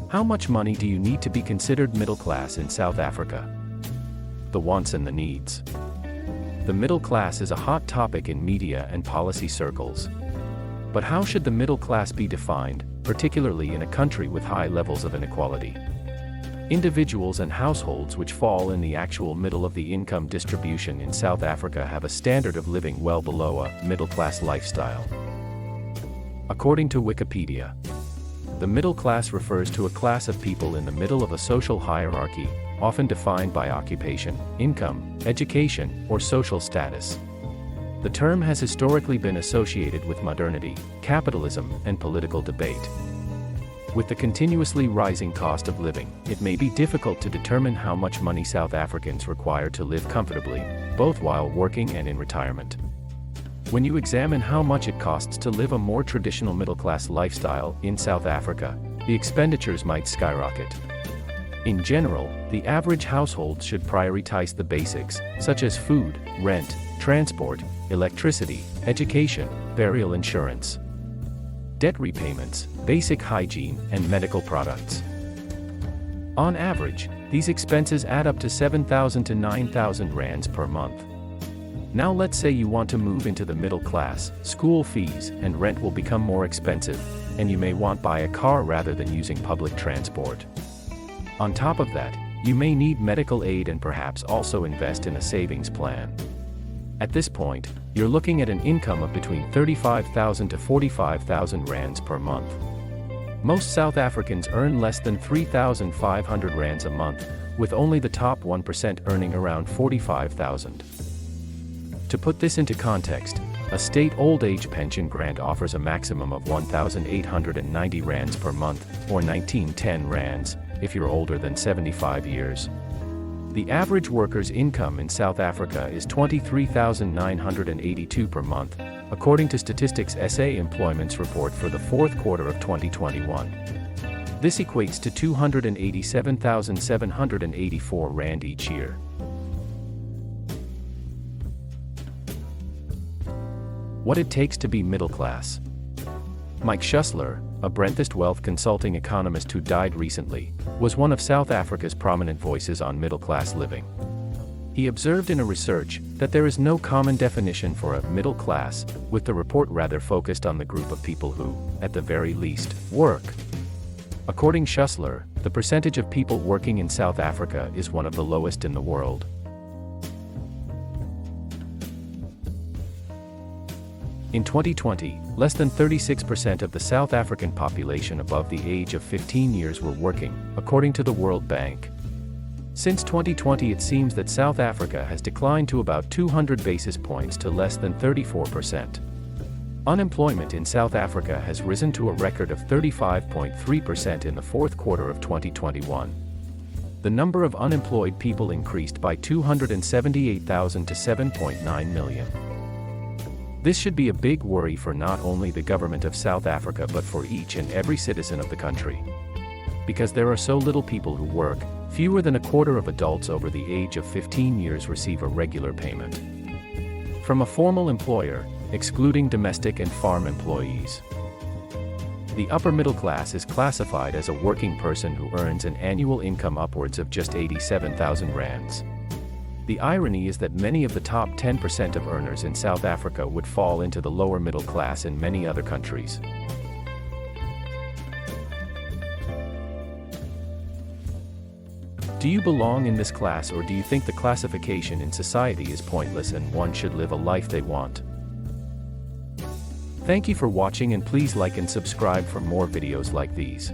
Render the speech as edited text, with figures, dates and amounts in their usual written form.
How much money do you need to be considered middle class in South Africa? The wants and the needs. The middle class is a hot topic in media and policy circles. But how should the middle class be defined, particularly in a country with high levels of inequality? Individuals and households which fall in the actual middle of the income distribution in South Africa have a standard of living well below a middle-class lifestyle. According to Wikipedia, the middle class refers to a class of people in the middle of a social hierarchy, often defined by occupation, income, education, or social status. The term has historically been associated with modernity, capitalism, and political debate. With the continuously rising cost of living, it may be difficult to determine how much money South Africans require to live comfortably, both while working and in retirement. When you examine how much it costs to live a more traditional middle-class lifestyle in South Africa, the expenditures might skyrocket. In general, the average household should prioritize the basics, such as food, rent, transport, electricity, education, burial insurance, debt repayments, basic hygiene, and medical products. On average, these expenses add up to 7,000 to 9,000 rands per month. Now let's say you want to move into the middle class, school fees and rent will become more expensive, and you may want to buy a car rather than using public transport. On top of that, you may need medical aid and perhaps also invest in a savings plan. At this point, you're looking at an income of between 35,000 to 45,000 rands per month. Most South Africans earn less than 3,500 rands a month, with only the top 1% earning around 45,000. To put this into context, a state old age pension grant offers a maximum of 1,890 rands per month, or 1910 rands, if you're older than 75 years. The average worker's income in South Africa is 23,982 per month, according to Statistics SA Employment's report for the fourth quarter of 2021. This equates to 287,784 rand each year. What it takes to be middle class. Mike Schussler, a Brenthist wealth consulting economist who died recently, was one of South Africa's prominent voices on middle-class living. He observed in a research that there is no common definition for a middle class, with the report rather focused on the group of people who, at the very least, work. According to Schussler, the percentage of people working in South Africa is one of the lowest in the world. In 2020, less than 36% of the South African population above the age of 15 years were working, according to the World Bank. Since 2020, it seems that South Africa has declined to about 200 basis points to less than 34%. Unemployment in South Africa has risen to a record of 35.3% in the fourth quarter of 2021. The number of unemployed people increased by 278,000 to 7.9 million. This should be a big worry for not only the government of South Africa but for each and every citizen of the country. Because there are so little people who work, fewer than a quarter of adults over the age of 15 years receive a regular payment from a formal employer, excluding domestic and farm employees. The upper middle class is classified as a working person who earns an annual income upwards of just 87,000 rands. The irony is that many of the top 10% of earners in South Africa would fall into the lower middle class in many other countries. Do you belong in this class, or do you think the classification in society is pointless and one should live a life they want? Thank you for watching, and please like and subscribe for more videos like these.